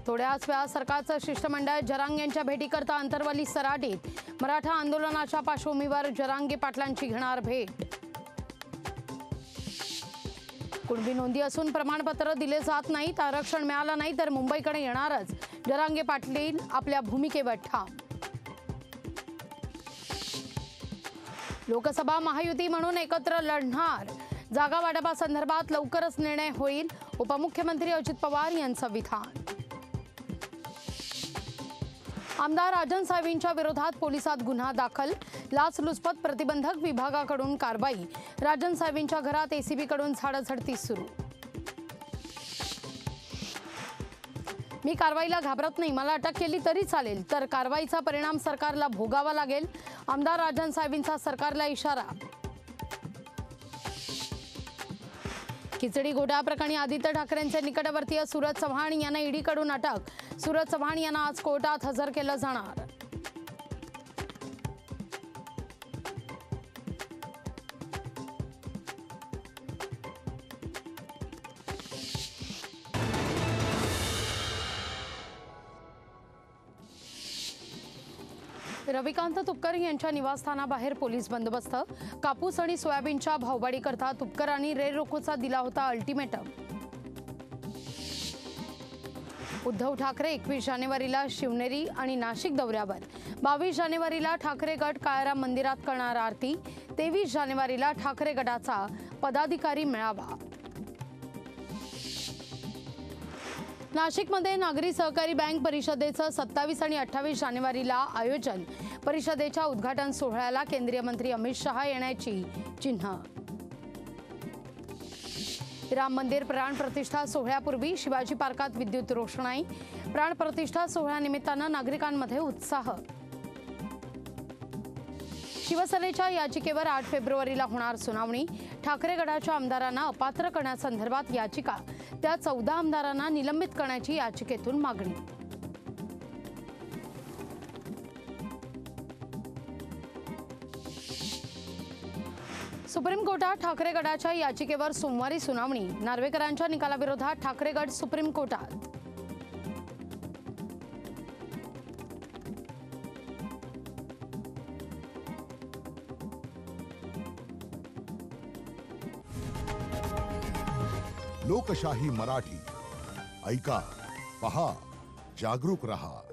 थोड्याच वेळात सरकारचं शिष्टमंडळ जरांगे यांच्या भेटीकरता अंतरवली सराटीत। मराठा आंदोलनाच्या पार्श्वभूमीवर जरांगे पाटलांची घेणार भेट। कुणबी नोंदी असून प्रमाणपत्र दिले जात नाहीत, आरक्षण मिळालं नाही तर मुंबईकडे येणारच, जरांगे पाटील आपल्या भूमिकेवर ठाम। लोकसभा महायुती म्हणून एकत्र लढणार, जागा वाटपासंदर्भात लवकरच निर्णय होईल, उपमुख्यमंत्री अजित पवार यांचं विधान। आमदार राजन साहेबांच्या विरोधात पोलिसात गुन्हा दाखल, लाचलुचपत प्रतिबंधक विभागाकडून कारवाई, राजन साहेबांच्या घरात एसीबी कडून झाडाझडती सुरू। मी कारवाईला घाबरत नाही, मला अटक केली तरी चालेल, तर कारवाईचा परिणाम सरकारला भोगावा लागेल, आमदार राजन साहेबांचा सरकारला इशारा। खिचडी घोटाळा प्रकरणी आदित्य ठाकरेंचे निकटवर्तीय सूरज चव्हाण यांना ईडीकडून अटक, सूरज चव्हाण यांना आज कोर्टात हजर केलं जाणार। रविकांत तुपकर यांच्या निवासस्थानाबाहेर पोलीस बंदोबस्त, कापूस आणि सोयाबीनच्या भाववाढीकरता तुपकरांनी रेलरोकोचा दिला होता अल्टिमेटम। उद्धव ठाकरे 21 जानेवारीला शिवनेरी आणि नाशिक दौऱ्यावर, 22 जानेवारीला ठाकरे गट काळाराम मंदिरात करणार आरती, 23 जानेवारीला ठाकरे गटाचा पदाधिकारी मेळावा। नाशिकमध्ये नागरी सहकारी बँक परिषदेचं 27 आणि 28 जानेवारीला आयोजन, परिषदेच्या उद्घाटन सोहळ्याला केंद्रीय मंत्री अमित शहा येण्याची चिन्ह। राम मंदिर प्राण प्रतिष्ठा सोहळ्यापूर्वी शिवाजी पार्कात विद्युत रोषणाई, प्राण प्रतिष्ठा सोहळ्यानिमित्तानं नागरिकांमध्ये उत्साह। शिवसेनेच्या याचिकेवर 8 फेब्रुवारीला होणार सुनावणी, ठाकरे गटाच्या आमदारांना अपात्र करण्यासंदर्भात याचिका, त्या 14 आमदारांना निलंबित करण्याची याचिकेतून मागणी। सुप्रीम कोर्टात ठाकरे गटाच्या याचिकेवर सोमवारी सुनावणी, नार्वेकरांच्या निकालाविरोधात ठाकरे गट सुप्रीम कोर्टात। लोकशाही मराठी ऐका, पहा, जागरूक रहा।